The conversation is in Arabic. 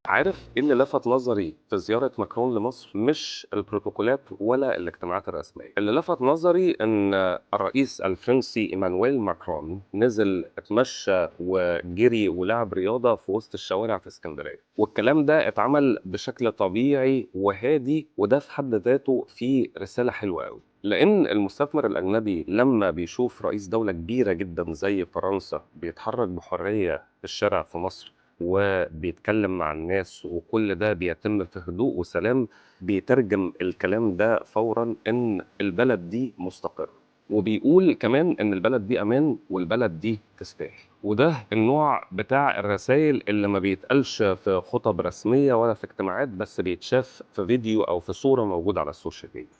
عارف إيه اللي لفت نظري في زيارة ماكرون لمصر؟ مش البروتوكولات ولا الاجتماعات الرسمية، اللي لفت نظري إن الرئيس الفرنسي إيمانويل ماكرون نزل اتمشى وجري ولعب رياضة في وسط الشوارع في اسكندرية، والكلام ده اتعمل بشكل طبيعي وهادي، وده في حد ذاته فيه رسالة حلوة قوي. لأن المستثمر الأجنبي لما بيشوف رئيس دولة كبيرة جدا زي فرنسا بيتحرك بحرية في الشارع في مصر وبيتكلم مع الناس، وكل ده بيتم في هدوء وسلام، بيترجم الكلام ده فورا ان البلد دي مستقرة، وبيقول كمان ان البلد دي امان والبلد دي تستاهل. وده النوع بتاع الرسائل اللي ما بيتقالش في خطب رسمية ولا في اجتماعات، بس بيتشاف في فيديو او في صورة موجودة على السوشيال ميديا.